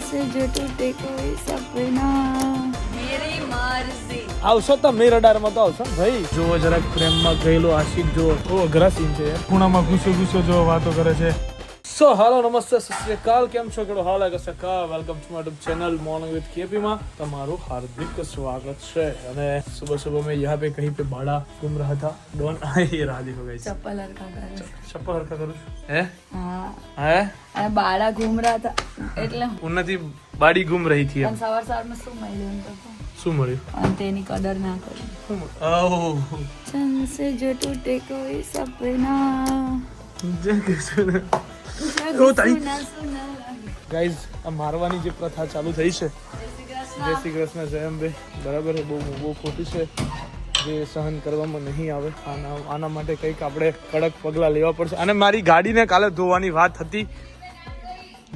से जो टूटे कोई सपना मेरी मर्जी આવશો તો મેં રડારમાં તો આવશો ને ભાઈ. જો જરાક પ્રેમમાં ગયેલો આશિક જો બહુ અઘરા સીન છે યાર. ખૂણામાં ઘૂસો જો વાતો કરે છે. સો હાલો નમસ્તે સત શ્રી અકાલ, કેમ છો? કેડો હાલ છે સકા. Welcome to my YouTube channel morning with KP માં તમારું હાર્દિક સ્વાગત છે. અને સુબહ સુબહ મેં यहाँ पे कहीं पे बाड़ा घूम रहा था. डॉन ये रहा देखो गाइस, चप्पल हरका कर चप्पल हरका करूं હે हाँ હે અને બાળા ઘૂમ રહા था એટલે ઉન્નતિ બાડી ઘૂમ રહી थी. પણ સવાર સવારમાં શું મળ્યું એમ તો શું મળ્યું? અને તેની કદર ના કરી. ઓહ चंद से जो टूटे कोई सपना જય કૃષ્ણ. जग सुना सुना ગાઈઝ આ મારવાની જે પ્રથા ચાલુ થઈ છે, જય શ્રી કૃષ્ણ જય અંબે, બરાબર બહુ બહુ ખોટી છે, જે સહન કરવામાં નહીં આવે. આના માટે કંઈક આપણે કડક પગલાં લેવા પડશે. અને મારી ગાડીને કાલે ધોવાની વાત હતી,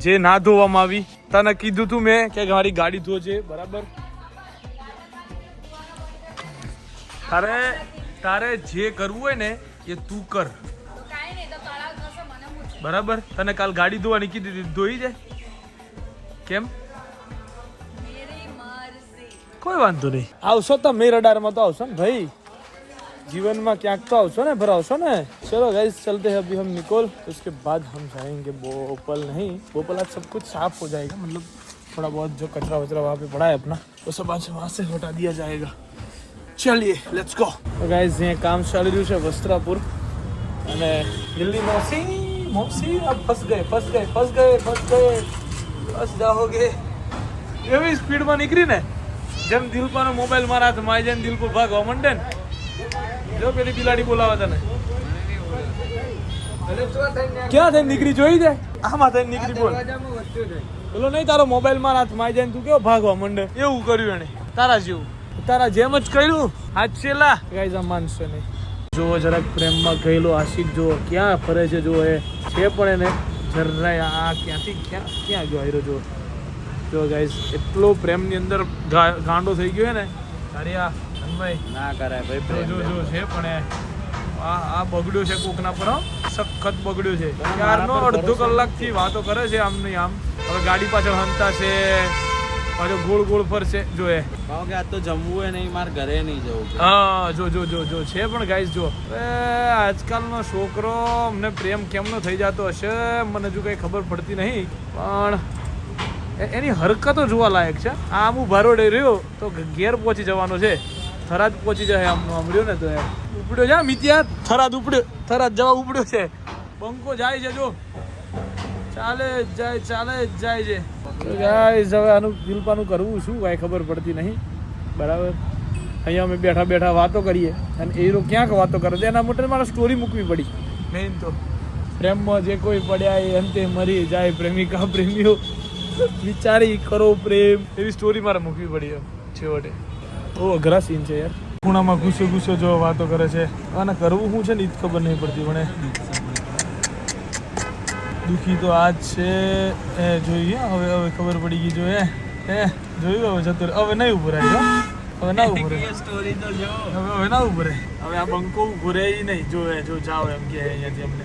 જે ના ધોવામાં આવી. તને કીધું તું મેં કે મારી ગાડી ધોજે, બરાબર. તારે જે કરવું હોય ને એ તું કર, બરાબર. તને કાલ ગાડી ધોવાની કીધી હતી, ધોઈ જાય. કેમ? કોઈ વાંધો નહીં, આવશો તો મેં રડારમાં તો આવશો ને ભાઈ. जीवन ક્યાંક તો આવશો ને, ભરાવશો ને. चलो गाइस चलते हैं, अभी हम निकोल, उसके बाद हम जाएंगे भोपाल. नहीं भोपाल आज सब कुछ साफ हो जाएगा, मतलब थोड़ा बहुत जो कचरा वचरा वहाँ पे पड़ा है अपना, वो सब आज वहाँ से हटा दिया जाएगा. चलिए लेट्स गो. तो गाइस यहाँ काम ચાલી રહ્યું છે વસ્ત્રાપુર, અને દિલ્હી मौसी अब फंस गए, बस जाओगे. એવી સ્પીડમાં નીકળી ને, જેમ દિલપાનો મોબાઈલ મારા હાથમાં આવી જાય, દિલપો ભાગવા માંડે ને. જો પેલી બિલાડી બોલાવે તને, ક્યાં થઈને નીકળી જોઈ જાય, આમાં થઈને નીકળી બોલ. પેલો નહીં, તારો મોબાઈલ મારા હાથમાં આવી જાય ને તું કેવો ભાગવા માંડે. એવું કર્યું એને, તારા જેવું, તારા જેમ જ કર્યું. હાથ છેલ્લા ગાઈઝ આ માનશે નહીં. જો જરાક પ્રેમમાં ગયેલો આશિક જો ક્યાં ફરે છે, જો એ છે પણ એને જરાય આ ક્યાંથી ક્યાં ગયો આયરો. જો ગાઈઝ એટલો પ્રેમની અંદર ગાંડો થઈ ગયો ને. અરે આ ભાઈ ના કરાય ભાઈ. જો છે પણ આ બગડ્યો છે કોકના પર, સખત બગડ્યો છે. યારનો અડધો કલાકથી વાતો કરે છે આમ નહીં આમ. હવે ગાડી પાછળ હંતા છે, પાછો ગોળ ફરશે. જો એ આ તો જમવું હોય નહીં, મારે ઘરે નહીં જવું. હા જો છે પણ ગાઈસ જો આજકાલનો છોકરો અમને પ્રેમ કેમનો થઈ જતો હશે મને જો કઈ ખબર પડતી નહીં, પણ એની હરકતો જોવા લાયક છે. આમ ઉભારો રહ્યો તો ઘેર પહોંચી જવાનો છે, થરાદ પહોંચી જાય. આમ સાંભળ્યો ને તો ઉપડ્યો છે મિત્યા, થરાદ જવા ઉપડ્યો છે. બંકો જાય છે, જો ચાલે જ જાય છે. ગાઈસ હવે આનું દિલપાનું કરવું શું કાંઈ ખબર પડતી નહીં, બરાબર. અહીંયા અમે બેઠા વાતો કરીએ અને એ લોકો ક્યાંક વાતો કરે છે. એના માટે મારે સ્ટોરી મૂકવી પડી. મેઇન તો પ્રેમમાં જે કોઈ પડ્યા એ અંતે મરી જાય, પ્રેમિકા પ્રેમીઓ વિચારી કરો પ્રેમ, એવી સ્ટોરી મારે મૂકવી પડી છેવટે. બહુ અઘરા સીન છે યાર. ખૂણામાં ઘૂસો જો વાતો કરે છે. આને કરવું શું છે ને એ જ ખબર નહીં પડતી. પણ દુઃખી તો આજ છે એ જોઈએ. હવે ખબર પડી ગઈ. જો એ જોયું, હવે જતો હવે નહીં ઉભો રહે. હવે ના ઉભો રહે, હવે ના ઉભો રહે. હવે આ બંકો ઉભો રહે નહીં. જો જાઓ એમ કે અહીંયાથી અમને,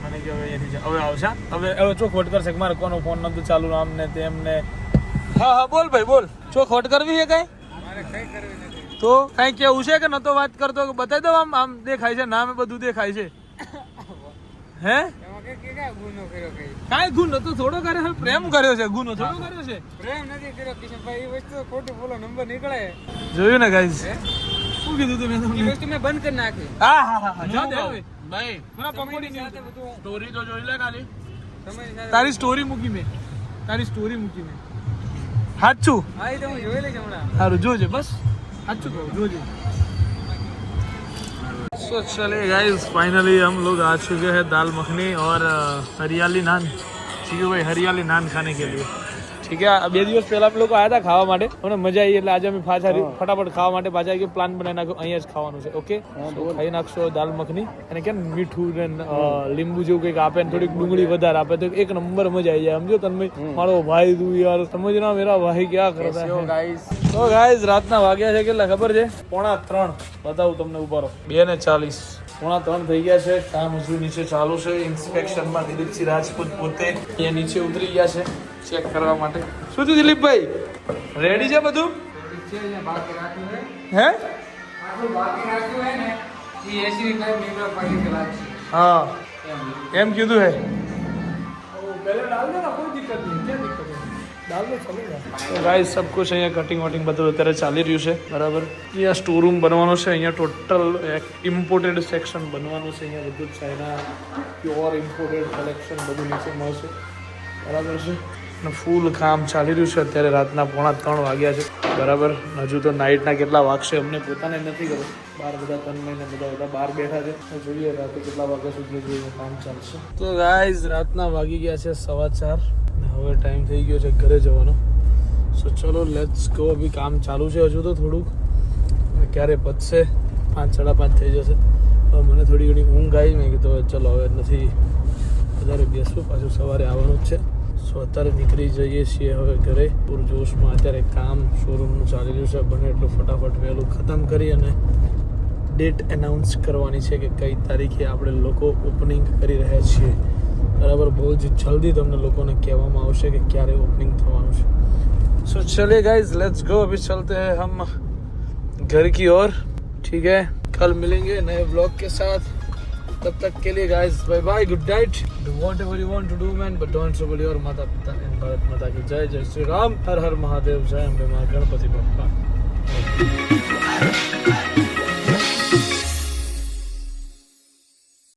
મને કે હવે અહીંયાથી જાઓ. હવે આવશે, હવે ચોખવટ કરશે કે મારે કોનો ફોન નતો ચાલુ, આમ ને તેમ ને. હા બોલ ભાઈ બોલ. ચોખવટ કરવી છે કઈ? તો કઈ કેવું છે કે નતો વાત કરતો? બતાવી દો. આમ દેખાય છે, નામે બધું દેખાય છે. હે કાંઈ ગુનો તો થોડો કર્યો, પ્રેમ કર્યો છે. ગુનો થોડો કર્યો છે, પ્રેમ નથી કર્યો કિશનભાઈ. એ વસ્તુ ખોટું બોલો, નંબર નીકળે. જોયું ને ગાઈસ, શું કીધું તું મેં તમને? એ વસ્તુ મેં બંધ કરી નાખી. હા જાઓ દે હવે ભાઈ. પૂરા પકોડી ની બધું સ્ટોરી તો જોઈ લે ખાલી. તમારી સાથે તારી સ્ટોરી મૂકી મેં, સાચું. હા, એ તો હું જોઈ લઈશ હમણાં. સારું જોજે, બસ સાચું કહું, જોજે. तो चलिए गाइस, फाइनली हम लोग आ चुके हैं दाल मखनी और हरियाली नान. ठीक है भाई, हरियाली नान खाने के लिए. ठीक है, 2 દિવસ પહેલા અમે લોકો આવ્યા હતા ખાવા માટે, અને મજા આવી એટલે આજે અમે પાછા ફટાફટ ખાવા માટે પાછા આવી પ્લાન બનાવી નાખ્યો. અહીંયા જ ખાવાનું છે. ઓકે, ખાઈ નાખશો દાલ મખની. અને કેમ મીઠું ને લીંબુ જેવું કંઈક આપે ને થોડીક ડુંગળી વધારે આપે તો એક નંબર મજા આવી જાય. સમજો તમે, મારો ભાઈ તું યાર, સમજના મેરા ભાઈ ક્યાં કરતા है. તો ગાઈઝ રાતના વાગ્યા છે કેટલા ખબર છે? 2:45. બતાવું તમને, ઉભા રહો. 2:40. 3:30 થઈ ગયા છે. કામ હજુ નીચે ચાલુ છે. ઇન્સ્પેક્શનમાં દિલીપસિંહ રાજપૂત પોતે અહીંયા નીચે ઉતરી ગયા છે ચેક કરવા માટે. શું થયું દિલીપભાઈ? રેડી છે બધું? બાકી રાખ્યું હોય હે? આટલું બાકી રાખ્યું હોય ને એ એસી રીતના મીટર પાકી કે લાગશે हाँ એમ एम क्यों है पहले डाल देना कोई दिक्कत नहीं क्या दिक्कत है डाल दो चलेगा तो गाइस सब कुछ અહીંયા કટિંગ વટિંગ બધું અત્યારે ચાલી રહ્યું છે બરાબર. અહીંયા સ્ટોર રૂમ બનવાનો છે. અહીંયા ટોટલ ઇમ્પોર્ટેડ સેક્શન બનવાનું છે. અહીંયા બધું ચાઇના પ્યોર ઇમ્પોર્ટેડ કલેક્શન બધું નીચે મળશે બરાબર છે. અને ફૂલ કામ ચાલી રહ્યું છે. અત્યારે રાતના 2:45 વાગ્યા છે બરાબર. હજુ તો નાઇટના કેટલા વાગશે અમને પોતાને નથી ખબર. બહાર બધા 3 મહિને બધા બહાર બેઠા છે. જોઈએ રાતે કેટલા વાગ્યા સુધી જોઈએ કામ ચાલશે. તો ગાઈઝ રાતના વાગી ગયા છે 4:15 અને હવે ટાઈમ થઈ ગયો છે ઘરે જવાનો. સો ચલો લેટ્સ ગો. અભી કામ ચાલુ છે હજુ તો થોડુંક. ક્યારે પતશે 5 સાડા 5 થઈ જશે. હવે મને થોડી ઘણી ઊંઘ આવી. મેં કીધું ચલો હવે નથી વધારે બેસવું, પાછું સવારે આવવાનું જ છે. સો અત્યારે નીકળી જઈએ છીએ હવે ઘરે પૂરજોશમાં. અત્યારે કામ શોરૂમનું ચાલી રહ્યું છે. બને એટલું ફટાફટ વહેલું ખતમ કરી અને ડેટ એનાઉન્સ કરવાની છે કે કઈ તારીખે આપણે લોકો ઓપનિંગ કરી રહ્યા છીએ બરાબર. બહુ જ જલ્દી તમને લોકોને કહેવામાં આવશે કે ક્યારે ઓપનિંગ થવાનું છે. સો ચलिए गाइस लेट्स गो. अभी चलते हैं हम घर की ओर. ठीक है, कल मिलेंगे नए ब्लॉग के साथ. तब तक के लिए guys bye bye, good night. Do whatever you want to do man, but don't trouble your माता पिता and भारत माता की जय. जय श्री राम. हर हर महादेव. जय अम्बे मां गणपति बप्पा.